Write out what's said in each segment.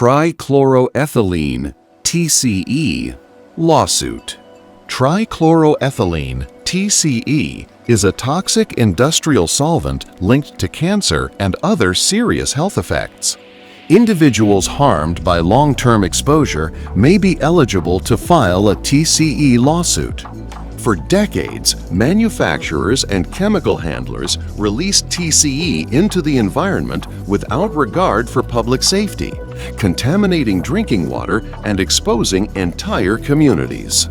Trichloroethylene, TCE Lawsuit. Trichloroethylene, TCE, is a toxic industrial solvent linked to cancer and other serious health effects. Individuals harmed by long-term exposure may be eligible to file a TCE lawsuit. For decades, manufacturers and chemical handlers released TCE into the environment without regard for public safety, contaminating drinking water and exposing entire communities.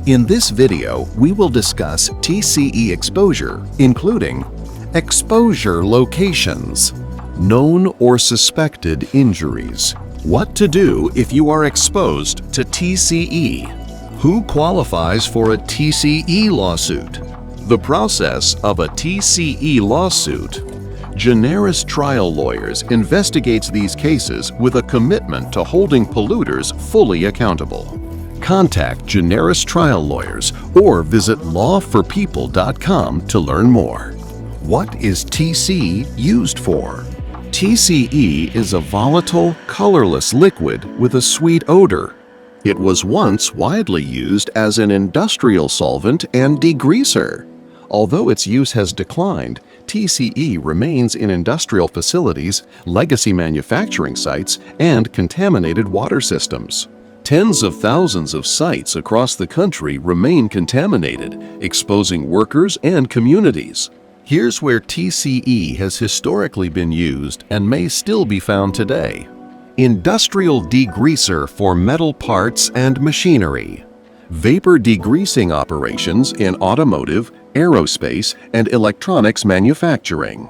In this video, we will discuss TCE exposure, including exposure locations, known or suspected injuries, what to do if you are exposed to TCE, who qualifies for a TCE lawsuit, the process of a TCE lawsuit. Gianaris Trial Lawyers investigates these cases with a commitment to holding polluters fully accountable. Contact Gianaris Trial Lawyers or visit lawforpeople.com to learn more. What is TCE used for? TCE is a volatile, colorless liquid with a sweet odor. It was once widely used as an industrial solvent and degreaser. Although its use has declined, TCE remains in industrial facilities, legacy manufacturing sites, and contaminated water systems. Tens of thousands of sites across the country remain contaminated, exposing workers and communities. Here's where TCE has historically been used and may still be found today. Industrial degreaser for metal parts and machinery. Vapor degreasing operations in automotive, aerospace, and electronics manufacturing.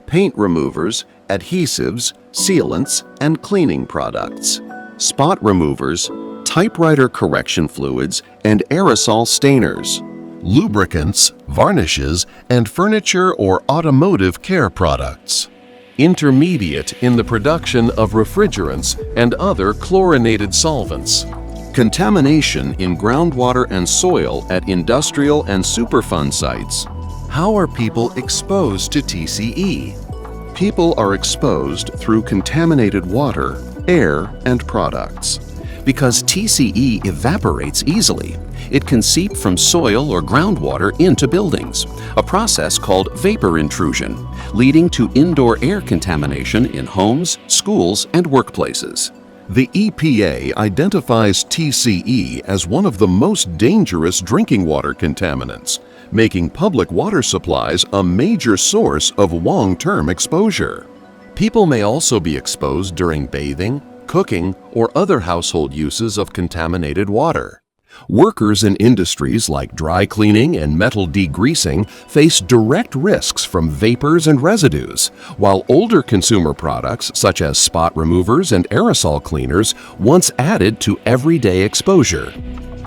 Paint removers, adhesives, sealants, and cleaning products. Spot removers, typewriter correction fluids, and aerosol stainers. Lubricants, varnishes, and furniture or automotive care products. Intermediate in the production of refrigerants and other chlorinated solvents. Contamination in groundwater and soil at industrial and Superfund sites. How are people exposed to TCE? People are exposed through contaminated water, air, and products. Because TCE evaporates easily, it can seep from soil or groundwater into buildings, a process called vapor intrusion, leading to indoor air contamination in homes, schools, and workplaces. The EPA identifies TCE as one of the most dangerous drinking water contaminants, making public water supplies a major source of long-term exposure. People may also be exposed during bathing, cooking, or other household uses of contaminated water. Workers in industries like dry cleaning and metal degreasing face direct risks from vapors and residues, while older consumer products such as spot removers and aerosol cleaners once added to everyday exposure.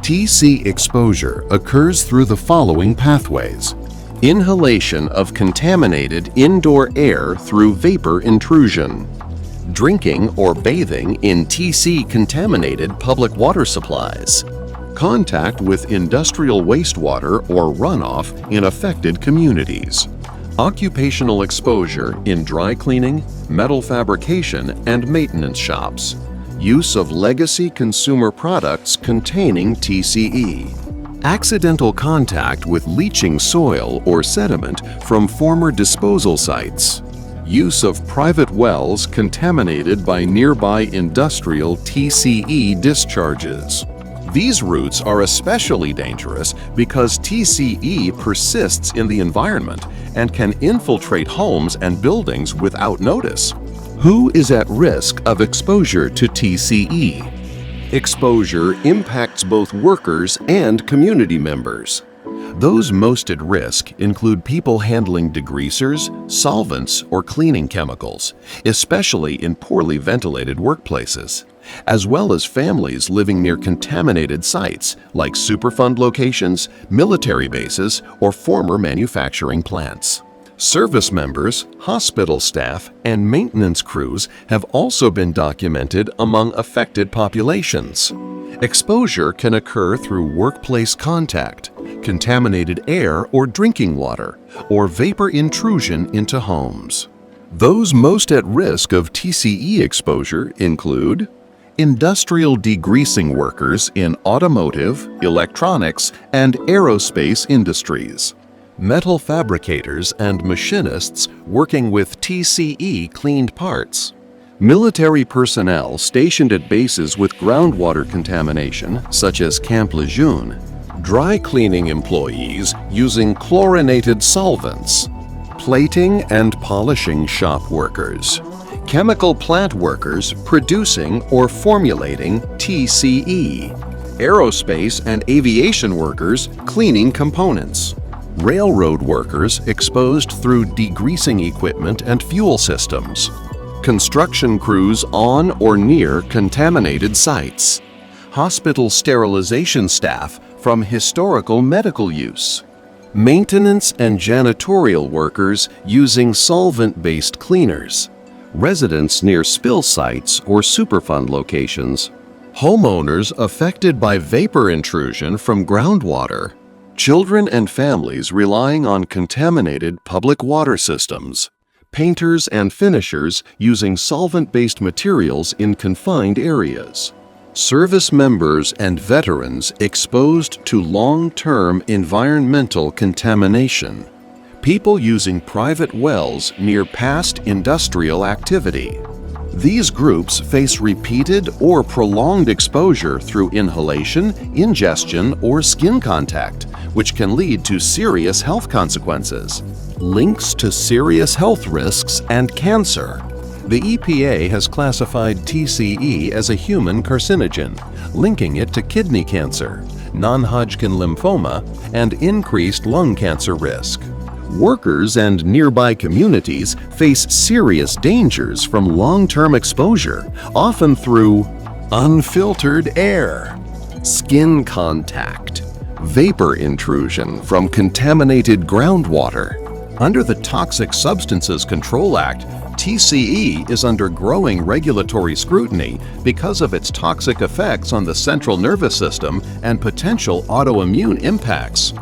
TC exposure occurs through the following pathways: inhalation of contaminated indoor air through vapor intrusion, drinking or bathing in TC-contaminated public water supplies, contact with industrial wastewater or runoff in affected communities, occupational exposure in dry cleaning, metal fabrication, and maintenance shops, use of legacy consumer products containing TCE, accidental contact with leaching soil or sediment from former disposal sites, use of private wells contaminated by nearby industrial TCE discharges. These routes are especially dangerous because TCE persists in the environment and can infiltrate homes and buildings without notice. Who is at risk of exposure to TCE? Exposure impacts both workers and community members. Those most at risk include people handling degreasers, solvents, or cleaning chemicals, especially in poorly ventilated workplaces, as well as families living near contaminated sites like Superfund locations, military bases, or former manufacturing plants. Service members, hospital staff, and maintenance crews have also been documented among affected populations. Exposure can occur through workplace contact, contaminated air or drinking water, or vapor intrusion into homes. Those most at risk of TCE exposure include industrial degreasing workers in automotive, electronics, and aerospace industries. Metal fabricators and machinists working with TCE cleaned parts. Military personnel stationed at bases with groundwater contamination, such as Camp Lejeune. Dry cleaning employees using chlorinated solvents. Plating and polishing shop workers. Chemical plant workers producing or formulating TCE. Aerospace and aviation workers cleaning components. Railroad workers exposed through degreasing equipment and fuel systems. Construction crews on or near contaminated sites. Hospital sterilization staff from historical medical use. Maintenance and janitorial workers using solvent-based cleaners. Residents near spill sites or Superfund locations. Homeowners affected by vapor intrusion from groundwater. Children and families relying on contaminated public water systems. Painters and finishers using solvent-based materials in confined areas. Service members and veterans exposed to long-term environmental contamination. People using private wells near past industrial activity. These groups face repeated or prolonged exposure through inhalation, ingestion, or skin contact, which can lead to serious health consequences. Links to serious health risks and cancer. The EPA has classified TCE as a human carcinogen, linking it to kidney cancer, non-Hodgkin lymphoma, and increased lung cancer risk. Workers and nearby communities face serious dangers from long-term exposure, often through unfiltered air, skin contact, vapor intrusion from contaminated groundwater. Under the Toxic Substances Control Act, TCE is under growing regulatory scrutiny because of its toxic effects on the central nervous system and potential autoimmune impacts.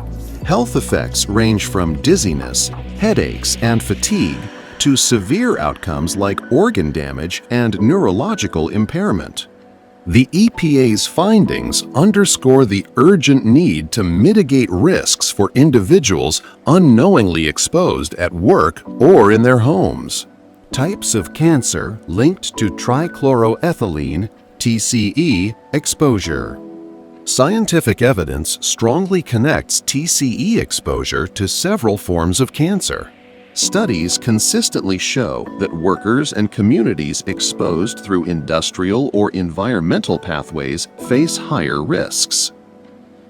Health effects range from dizziness, headaches, and fatigue to severe outcomes like organ damage and neurological impairment. The EPA's findings underscore the urgent need to mitigate risks for individuals unknowingly exposed at work or in their homes. Types of cancer linked to trichloroethylene, TCE, exposure. Scientific evidence strongly connects TCE exposure to several forms of cancer. Studies consistently show that workers and communities exposed through industrial or environmental pathways face higher risks.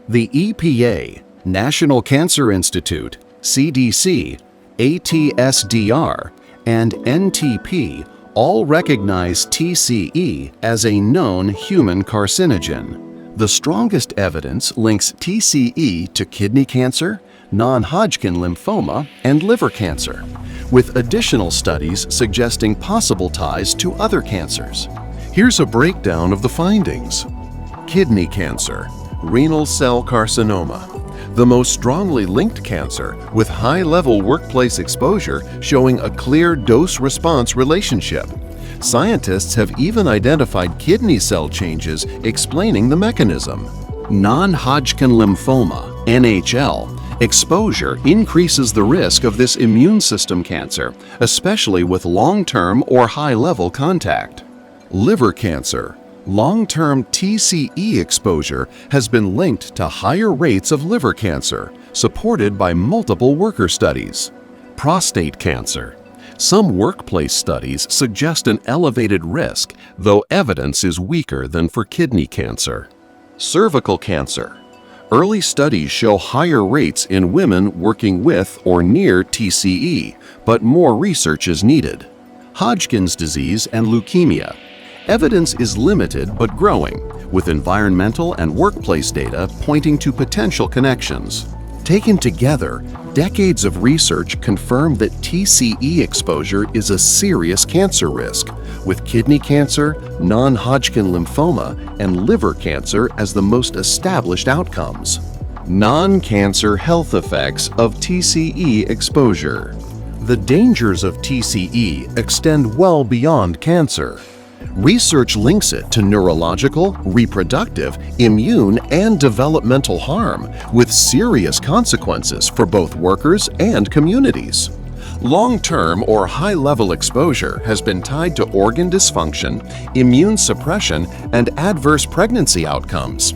The EPA, National Cancer Institute, CDC, ATSDR, and NTP all recognize TCE as a known human carcinogen. The strongest evidence links TCE to kidney cancer, non-Hodgkin lymphoma, and liver cancer, with additional studies suggesting possible ties to other cancers. Here's a breakdown of the findings. Kidney cancer, renal cell carcinoma, the most strongly linked cancer with high-level workplace exposure showing a clear dose-response relationship. Scientists have even identified kidney cell changes explaining the mechanism. Non-Hodgkin lymphoma, NHL, exposure increases the risk of this immune system cancer, especially with long-term or high-level contact. Liver cancer. Long-term TCE exposure has been linked to higher rates of liver cancer, supported by multiple worker studies. Prostate cancer. Some workplace studies suggest an elevated risk, though evidence is weaker than for kidney cancer. Cervical cancer. Early studies show higher rates in women working with or near TCE, but more research is needed. Hodgkin's disease and leukemia. Evidence is limited but growing, with environmental and workplace data pointing to potential connections. Taken together, decades of research confirm that TCE exposure is a serious cancer risk, with kidney cancer, non-Hodgkin lymphoma, and liver cancer as the most established outcomes. Non-cancer health effects of TCE exposure. The dangers of TCE extend well beyond cancer. Research links it to neurological, reproductive, immune, and developmental harm, with serious consequences for both workers and communities. Long-term or high-level exposure has been tied to organ dysfunction, immune suppression, and adverse pregnancy outcomes.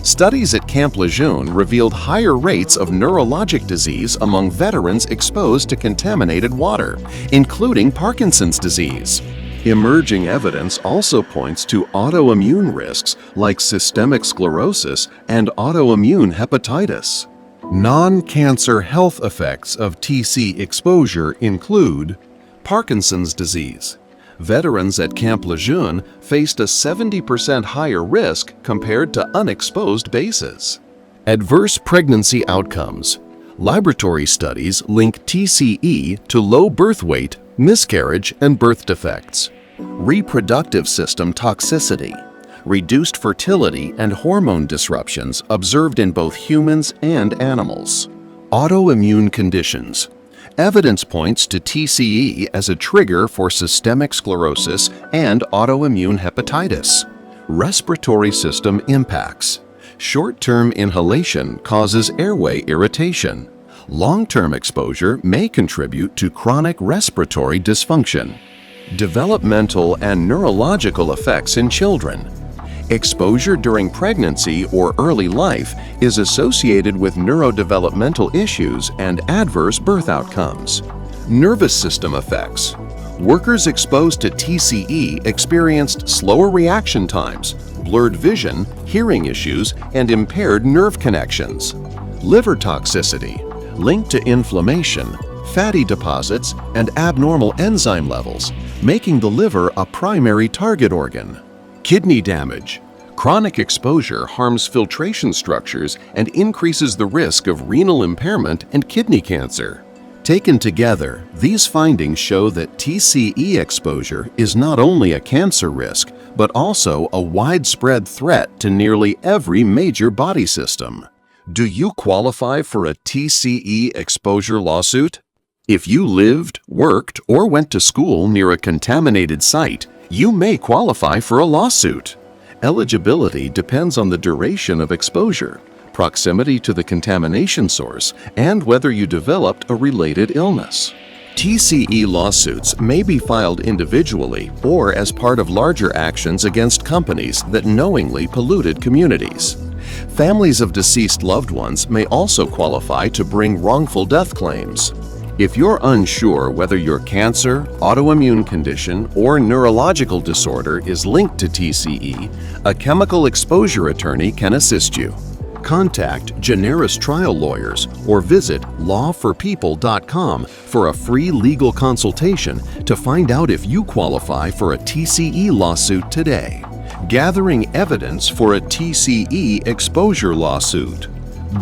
Studies at Camp Lejeune revealed higher rates of neurologic disease among veterans exposed to contaminated water, including Parkinson's disease. Emerging evidence also points to autoimmune risks like systemic sclerosis and autoimmune hepatitis. Non-cancer health effects of TC exposure include Parkinson's disease. Veterans at Camp Lejeune faced a 70% higher risk compared to unexposed bases. Adverse pregnancy outcomes. Laboratory studies link TCE to low birth weight, miscarriage, and birth defects. Reproductive system toxicity. Reduced fertility and hormone disruptions observed in both humans and animals. Autoimmune conditions. Evidence points to TCE as a trigger for systemic sclerosis and autoimmune hepatitis. Respiratory system impacts. Short-term inhalation causes airway irritation. Long-term exposure may contribute to chronic respiratory dysfunction. Developmental and neurological effects in children. Exposure during pregnancy or early life is associated with neurodevelopmental issues and adverse birth outcomes. Nervous system effects. Workers exposed to TCE experienced slower reaction times, blurred vision, hearing issues, and impaired nerve connections. Liver toxicity, linked to inflammation, fatty deposits, and abnormal enzyme levels, making the liver a primary target organ. Kidney damage. Chronic exposure harms filtration structures and increases the risk of renal impairment and kidney cancer. Taken together, these findings show that TCE exposure is not only a cancer risk, but also a widespread threat to nearly every major body system. Do you qualify for a TCE exposure lawsuit? If you lived, worked, or went to school near a contaminated site, you may qualify for a lawsuit. Eligibility depends on the duration of exposure, proximity to the contamination source, and whether you developed a related illness. TCE lawsuits may be filed individually or as part of larger actions against companies that knowingly polluted communities. Families of deceased loved ones may also qualify to bring wrongful death claims. If you're unsure whether your cancer, autoimmune condition, or neurological disorder is linked to TCE, a chemical exposure attorney can assist you. Contact Gianaris Trial Lawyers or visit lawforpeople.com for a free legal consultation to find out if you qualify for a TCE lawsuit today. Gathering evidence for a TCE exposure lawsuit.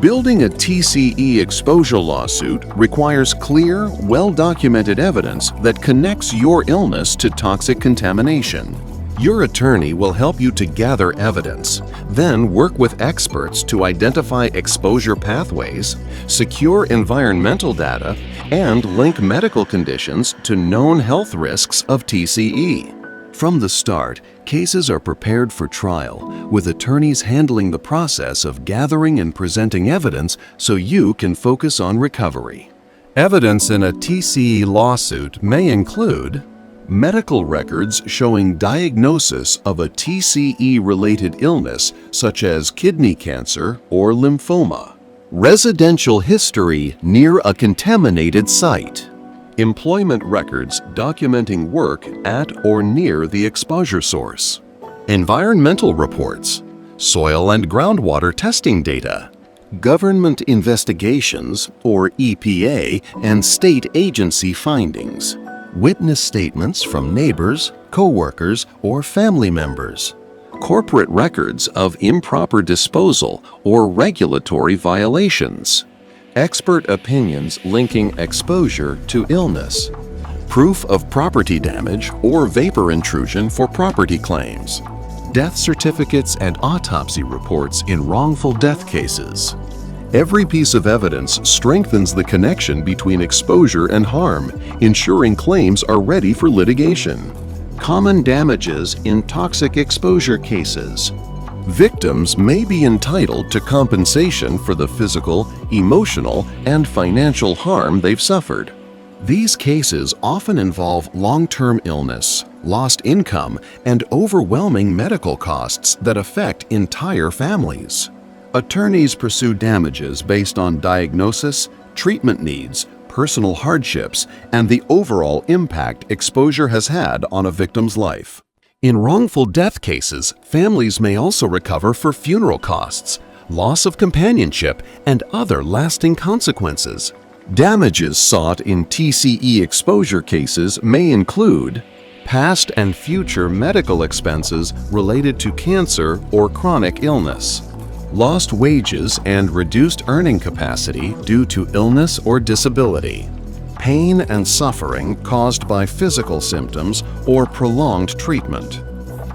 Building a TCE exposure lawsuit requires clear, well-documented evidence that connects your illness to toxic contamination. Your attorney will help you to gather evidence, then work with experts to identify exposure pathways, secure environmental data, and link medical conditions to known health risks of TCE. From the start, cases are prepared for trial, with attorneys handling the process of gathering and presenting evidence so you can focus on recovery. Evidence in a TCE lawsuit may include medical records showing diagnosis of a TCE-related illness such as kidney cancer or lymphoma, residential history near a contaminated site, employment records documenting work at or near the exposure source, environmental reports, soil and groundwater testing data, government investigations or EPA and state agency findings, witness statements from neighbors, co-workers, or family members, corporate records of improper disposal or regulatory violations, expert opinions linking exposure to illness, proof of property damage or vapor intrusion for property claims, death certificates and autopsy reports in wrongful death cases. Every piece of evidence strengthens the connection between exposure and harm, ensuring claims are ready for litigation. Common damages in toxic exposure cases. Victims may be entitled to compensation for the physical, emotional, and financial harm they've suffered. These cases often involve long-term illness, lost income, and overwhelming medical costs that affect entire families. Attorneys pursue damages based on diagnosis, treatment needs, personal hardships, and the overall impact exposure has had on a victim's life. In wrongful death cases, families may also recover for funeral costs, loss of companionship, and other lasting consequences. Damages sought in TCE exposure cases may include past and future medical expenses related to cancer or chronic illness, lost wages and reduced earning capacity due to illness or disability, pain and suffering caused by physical symptoms or prolonged treatment,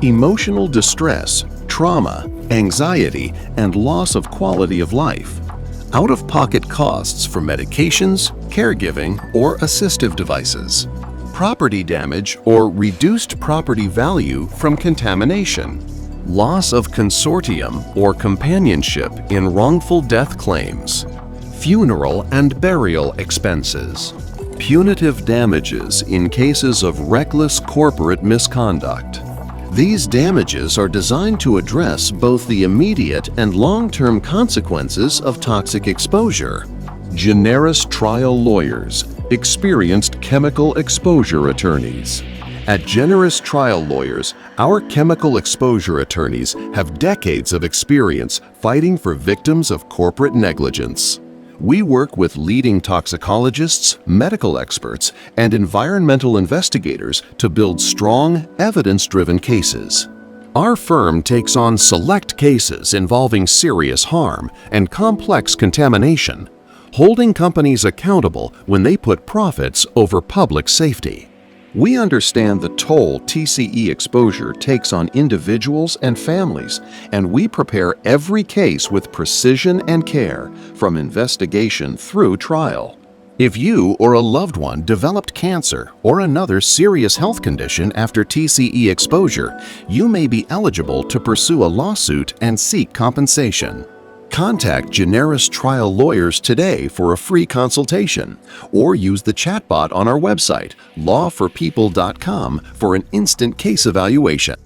emotional distress, trauma, anxiety, and loss of quality of life, out-of-pocket costs for medications, caregiving, or assistive devices, property damage or reduced property value from contamination, loss of consortium or companionship in wrongful death claims, funeral and burial expenses, punitive damages in cases of reckless corporate misconduct. These damages are designed to address both the immediate and long-term consequences of toxic exposure. Gianaris Trial Lawyers, experienced chemical exposure attorneys. At Gianaris Trial Lawyers, our chemical exposure attorneys have decades of experience fighting for victims of corporate negligence. We work with leading toxicologists, medical experts, and environmental investigators to build strong, evidence-driven cases. Our firm takes on select cases involving serious harm and complex contamination, holding companies accountable when they put profits over public safety. We understand the toll TCE exposure takes on individuals and families, and we prepare every case with precision and care, from investigation through trial. If you or a loved one developed cancer or another serious health condition after TCE exposure, you may be eligible to pursue a lawsuit and seek compensation. Contact Gianaris Trial Lawyers today for a free consultation, or use the chatbot on our website, lawforpeople.com, for an instant case evaluation.